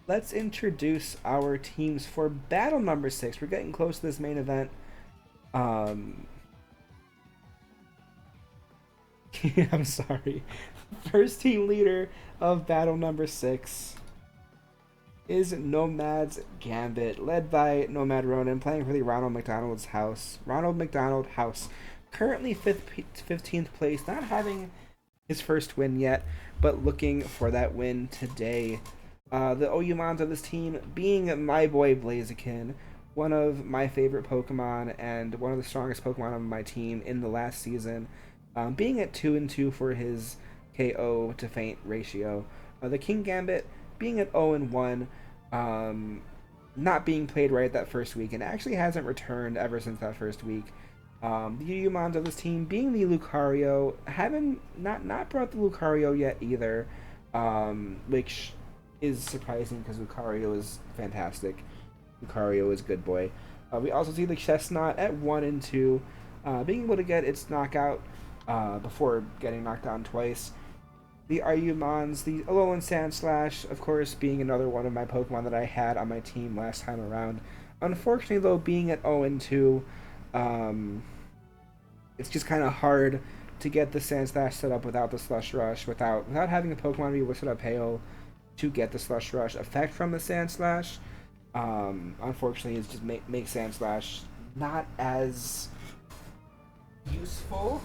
let's introduce our teams for battle number 6. We're getting close to this main event. Um, I'm sorry. First team leader of battle number 6 is Nomad's Gambit, led by Nomad Ronan, playing for the Ronald McDonald House. Currently 15th place, not having his first win yet, but looking for that win today. The Oyumons of this team being my boy Blaziken, one of my favorite Pokemon and one of the strongest Pokemon on my team in the last season, being at 2-2 for his KO to faint ratio. The King Gambit being at 0-1, not being played right that first week, and actually hasn't returned ever since that first week. The Yumons of this team being the Lucario, haven't not brought the Lucario yet either, which is surprising because Lucario is fantastic. Lucario is good boy. We also see the Chestnut at 1-2, being able to get its knockout before getting knocked down twice. The Ayumons, the Alolan Sandslash, of course, being another one of my Pokemon that I had on my team last time around. Unfortunately, though, being at 0-2, it's just kind of hard to get the Sandslash set up without the Slush Rush, without having a Pokemon be Whistled Up Hail to get the Slush Rush effect from the Sandslash. Unfortunately, it just makes Sandslash not as useful.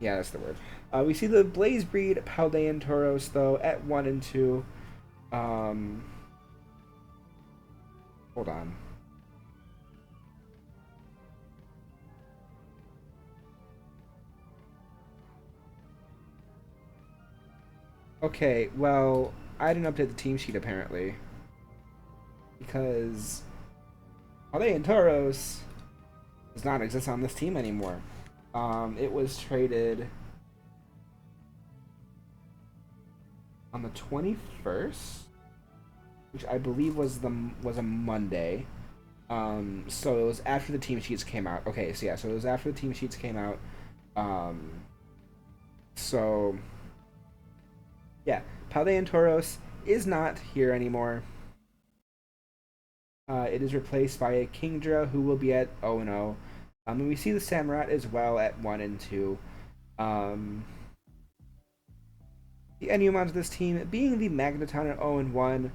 Yeah, that's the word. We see the Blaze Breed Paldean Tauros, though, at 1-2. Hold on. Okay, well, I didn't update the team sheet apparently. Because Paldean Tauros does not exist on this team anymore. It was traded on the 21st, which I believe was a Monday. So it was after the team sheets came out. Okay, so yeah, so it was after the team sheets came out. So yeah, Paldean Tauros is not here anymore. It is replaced by a Kingdra who will be at 0-0. And we see the Samurott as well at 1-2. The Enumons of this team being the Magneton at 0-1,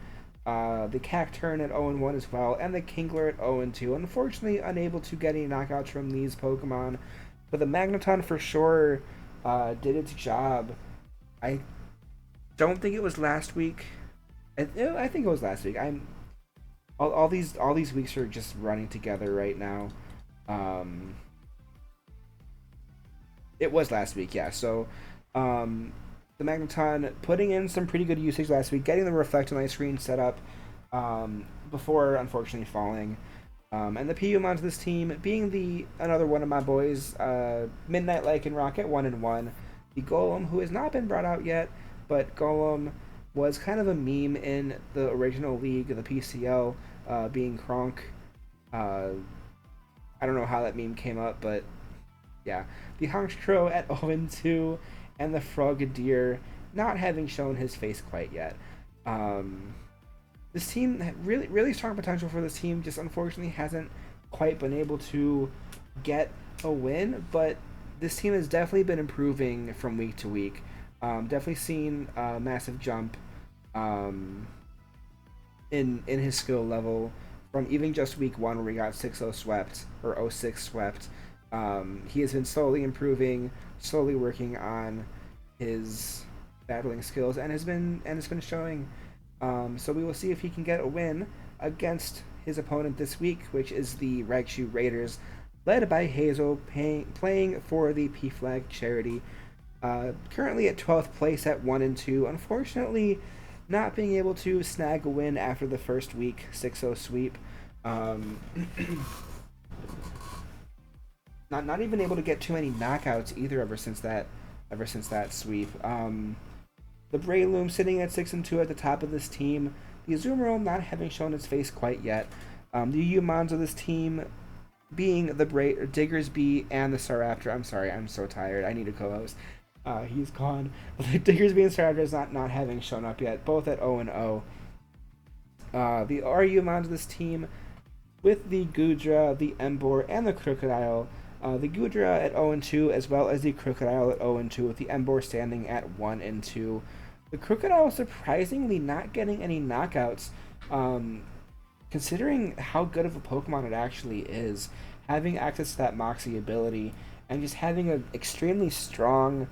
the Cacturn at 0-1 as well, and the Kingler at 0-2. Unfortunately, unable to get any knockouts from these Pokemon, but the Magneton for sure did its job. I don't think it was last week. I think it was last week. All these weeks are just running together right now. It was last week, yeah. So, the Magneton putting in some pretty good usage last week, getting the Reflectolight screen set up before unfortunately falling. And the Piyumons of this team being another one of my boys, Midnight Lycanroc at 1-1. The Golem, who has not been brought out yet, but Golem was kind of a meme in the original league, the PCL, being Kronk. I don't know how that meme came up, but yeah. The Honchkrow at 0-2, and the Frogadier not having shown his face quite yet. This team, really strong potential for this team, just unfortunately hasn't quite been able to get a win, but this team has definitely been improving from week to week. Definitely seen a massive jump in his skill level from even just week 1 where we got 6-0 swept, or 0-6 swept. He has been slowly improving, slowly working on his battling skills, and it's been showing. So we will see if he can get a win against his opponent this week, which is the Raichu Raiders, led by Hazel, playing for the P-Flag charity. Currently at 12th place at 1-2. Unfortunately, not being able to snag a win after the first week 6-0 sweep. Not even able to get too many knockouts either ever since that sweep. The Breloom sitting at 6-2 at the top of this team. The Azumarill not having shown its face quite yet. The Umons of this team being the Diggersby and the Staraptor. I'm sorry, I'm so tired. I need a co-host. He's gone. The Diggersby and Starters not having shown up yet, both at 0 and 0. The RU-mons of this team with the Goodra, the Emboar, and the Crocodile. The Goodra at 0 and 2, as well as the Crocodile at 0 and 2, with the Emboar standing at 1 and 2. The Crocodile surprisingly not getting any knockouts, considering how good of a Pokemon it actually is. Having access to that Moxie ability, and just having an extremely strong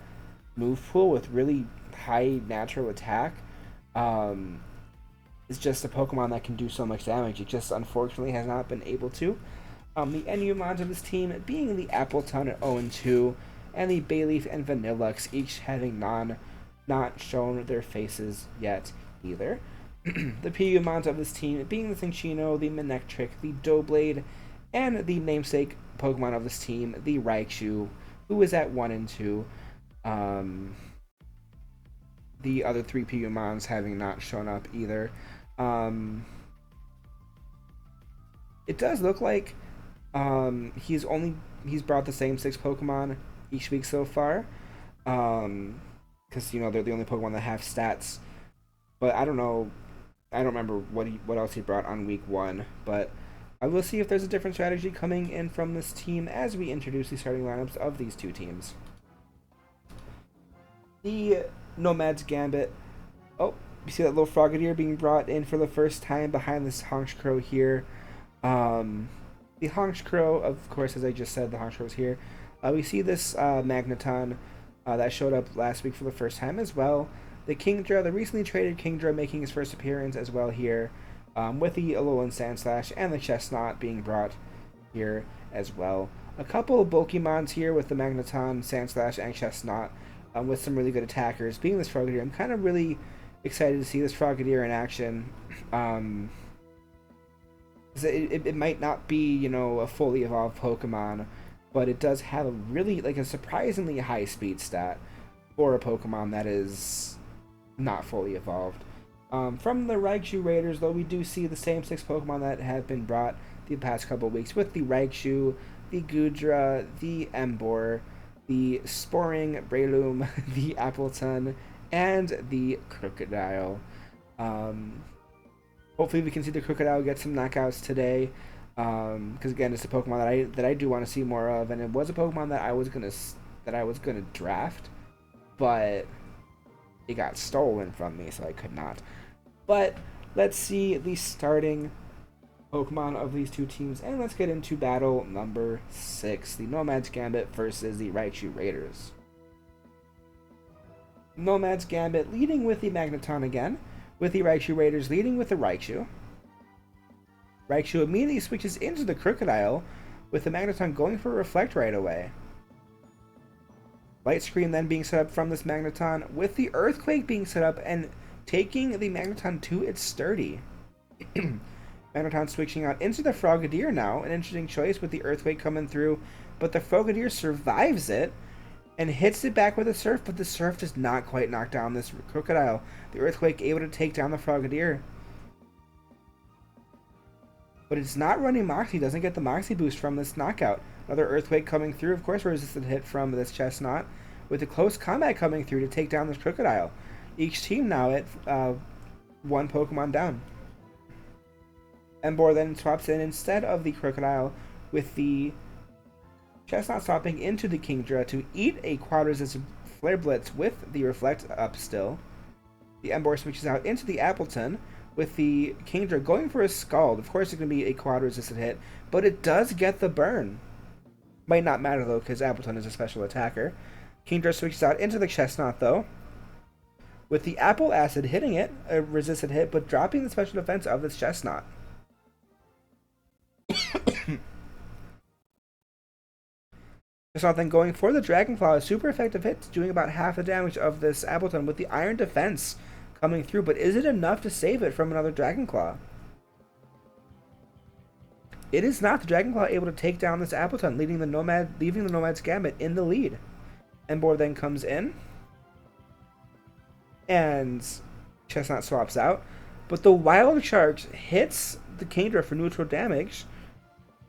move pool with really high natural attack, is just a Pokemon that can do so much damage. It just unfortunately has not been able to. The NU-mons of this team being the Appleton at 0 and 2, and the Bayleaf and Vanillux each having not shown their faces yet either. The PU-mons of this team being the Cinccino, the Manectric, the Doublade, and the namesake Pokemon of this team, the Raichu, who is at 1 and 2. The other 3 PU-mons having not shown up either. It does look like he's brought the same 6 Pokemon each week so far, because they're the only Pokemon that have stats. But I don't know. I don't remember what else he brought on week 1. But I will see if there's a different strategy coming in from this team as we introduce the starting lineups of these 2 teams. The Nomad's Gambit. Oh, you see that little Frogadier being brought in for the first time behind this Honchkrow here. The Honchkrow, of course, as I just said, the Honchkrow is here. We see this Magneton that showed up last week for the first time as well. The Kingdra, the recently traded Kingdra, making his first appearance as well here, with the Alolan Sandslash and the Chestnut being brought here as well. A couple of Pokemons here with the Magneton, Sandslash, and Chestnut, with some really good attackers. Being this Frogadier, I'm kind of really excited to see this Frogadier in action. It might not be, a fully evolved Pokemon, but it does have a surprisingly high speed stat for a Pokemon that is not fully evolved. From the Raichu Raiders, though, we do see the same 6 Pokemon that have been brought the past couple of weeks, with the Raichu, the Goodra, the Emboar, the Sporing Breloom, the Appleton, and the Crocodile. Hopefully we can see the Crocodile get some knockouts today, because again, it's a Pokemon that I do want to see more of, and it was a Pokemon that I was gonna draft, but it got stolen from me, so I could not. But let's see the starting Pokemon of these 2 teams, and let's get into battle number 6, the Nomad's Gambit versus the Raichu Raiders. Nomad's Gambit leading with the Magneton again, with the Raichu Raiders leading with the Raichu. Raichu immediately switches into the Crocodile, with the Magneton going for a Reflect right away. Light Screen then being set up from this Magneton, with the Earthquake being set up and taking the Magneton to its Sturdy. Magneton switching out into the Frogadier now, an interesting choice with the Earthquake coming through, but the Frogadier survives it and hits it back with a Surf, but the Surf does not quite knock down this Crocodile. The Earthquake able to take down the Frogadier. But it's not running Moxie, doesn't get the Moxie boost from this knockout. Another Earthquake coming through, of course, resisted hit from this Chestnut, with a close combat coming through to take down this Crocodile. Each team now at 1 Pokemon down. Emboar then swaps in instead of the Crocodile, with the Chestnut swapping into the Kingdra to eat a Quad Resistant Flare Blitz with the Reflect up still. The Emboar switches out into the Appleton, with the Kingdra going for a Scald. Of course, it's going to be a Quad Resistant hit, but it does get the burn. Might not matter, though, because Appleton is a special attacker. Kingdra switches out into the Chestnut, though, with the Apple Acid hitting it, a resisted hit, but dropping the special defense of this Chestnut. Chestnut then going for the Dragon Claw, a super effective hit, doing about half the damage of this Appleton with the Iron Defense coming through, but is it enough to save it from another Dragon Claw? It is not. The Dragon Claw able to take down this Appleton, leaving the Nomad's Gambit in the lead. Emboar then comes in, and Chestnut swaps out, but the Wild Charge hits the Kingdra for neutral damage,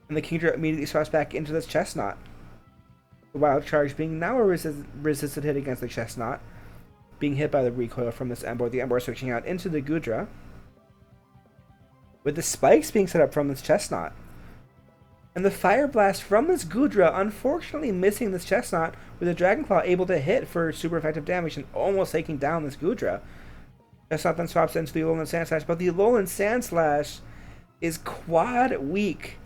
and the Kingdra immediately swaps back into this Chestnut. The Wild Charge being now a resisted hit against the Chestnut, being hit by the recoil from this Emboar. The Emboar switching out into the Goodra, with the spikes being set up from this Chestnut. And the Fire Blast from this Goodra, unfortunately missing this Chestnut, with the Dragon Claw able to hit for super effective damage and almost taking down this Goodra. Chestnut then swaps into the Alolan Sandslash, but the Alolan Sandslash is quad weak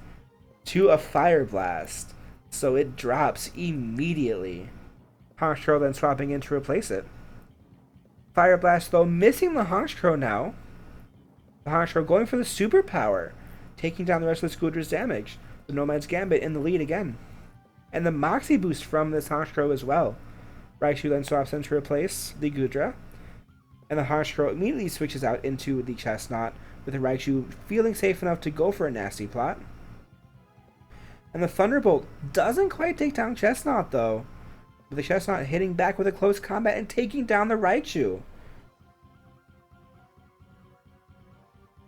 to a Fire Blast, so it drops immediately. Honchkrow then swapping in to replace it. Fire Blast, though, missing the Honchkrow now. The Honchkrow going for the superpower, taking down the rest of the Scooter's damage. The Nomad's Gambit in the lead again. And the Moxie boost from this Honchkrow as well. Raichu then swaps in to replace the Goodra. And the Honchkrow immediately switches out into the Chestnut, with the Raichu feeling safe enough to go for a nasty plot. And the Thunderbolt doesn't quite take down Chestnut, though, with the Chestnut hitting back with a close combat and taking down the Raichu.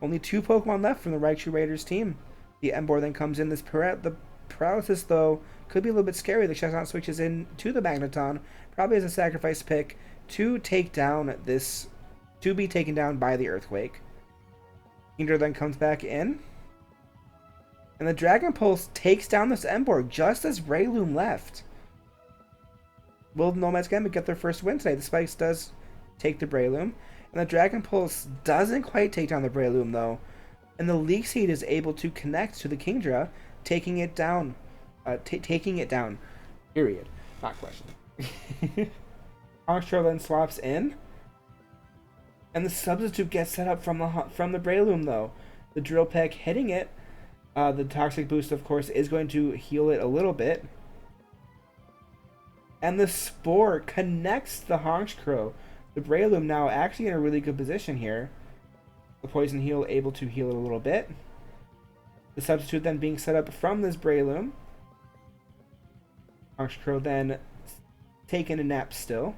Only 2 Pokemon left from the Raichu Raiders team. The Emboar then comes in. The paralysis, though, could be a little bit scary. The Chestnut switches in to the Magneton, probably as a sacrifice pick to take down this, to be taken down by the Earthquake. Kingdra then comes back in, and the Dragon Pulse takes down this Emboar just as Breloom left. Will Nomad's Gambit get their first win today? The Spikes does take the Breloom, and the Dragon Pulse doesn't quite take down the Breloom, though. And the Leak Seed is able to connect to the Kingdra, taking it down. Taking it down. Period. Not question. Honchkrow then swaps in. And the Substitute gets set up from the Breloom, though. The Drill Peck hitting it. The Toxic Boost, of course, is going to heal it a little bit. And the Spore connects the Honchkrow. The Breloom now actually in a really good position here. The Poison Heal able to heal it a little bit. The Substitute then being set up from this Breloom. Honchkrow then taking a nap still.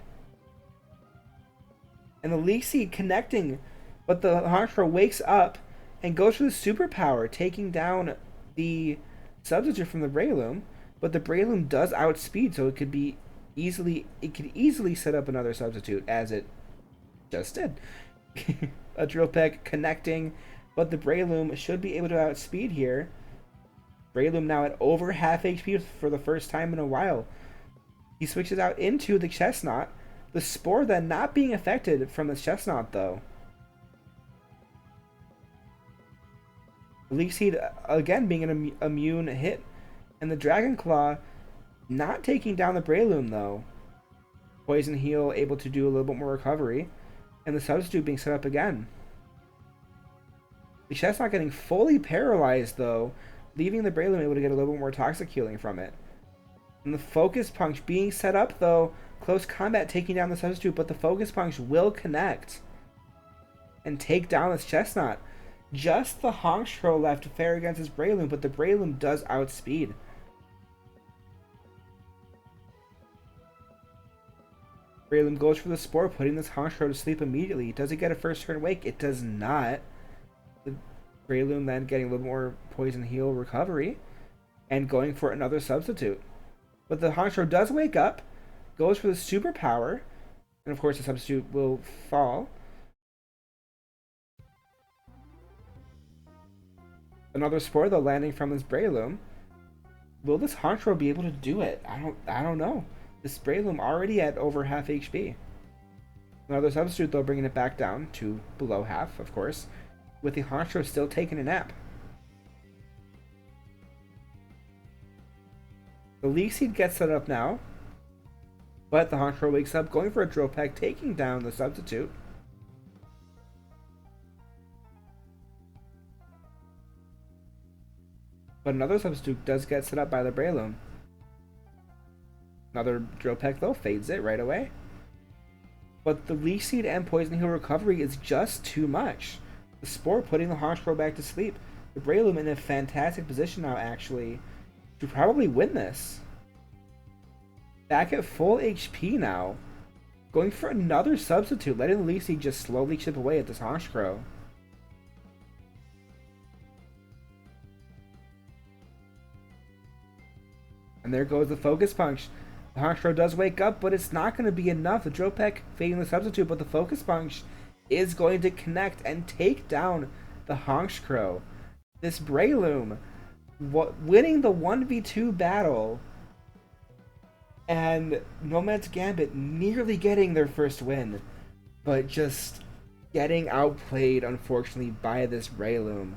And the Leak Seed connecting, but the Honchkrow wakes up and goes for the superpower, taking down the Substitute from the Breloom. But the Breloom does outspeed, so it could easily set up another Substitute, as it just did. A Drill Peck connecting, but the Breloom should be able to outspeed here. Breloom now at over half HP for the first time in a while. He switches out into the Chestnut. The Spore then not being affected from the Chestnut, though. The Leak Seed again being an immune hit. And the Dragon Claw not taking down the Breloom, though. Poison Heal able to do a little bit more recovery. And the Substitute being set up again. The Chestnut getting fully paralyzed, though, leaving the Breloom able to get a little bit more toxic healing from it. And the Focus Punch being set up, though, close combat taking down the Substitute, but the Focus Punch will connect and take down this Chestnut. Just the Honchkrow left to fare against this Breloom, but the Breloom does outspeed. Breloom goes for the Spore, putting this Honchkrow to sleep immediately. Does it get a first turn wake? It does not. The Breloom then getting a little more Poison Heal recovery and going for another Substitute. But the Honchkrow does wake up, goes for the superpower, and of course the Substitute will fall. Another Spore, though, landing from this Breloom. Will this Honchkrow be able to do it? I don't know. This Breloom already at over half HP. Another Substitute, though, bringing it back down to below half, of course, with the Honchkrow still taking a nap. The Leak Seed gets set up now, but the Honchkrow wakes up, going for a Drill Peck, taking down the Substitute. But another Substitute does get set up by the Breloom. Another Drill Peck, though, fades it right away. But the Leak Seed and Poison Heal recovery is just too much. The Spore putting the Honchkrow back to sleep. The Breloom in a fantastic position now, actually, to probably win this. Back at full HP now. Going for another Substitute, letting the Leak Seed just slowly chip away at this Honchkrow. And there goes the Focus Punch. The Honchkrow does wake up, but it's not going to be enough. The Dropek fading the substitute, but the Focus Punch is going to connect and take down the Honchkrow. This Breloom winning the 1v2 battle, and Nomad's Gambit nearly getting their first win, but just getting outplayed, unfortunately, by this Breloom.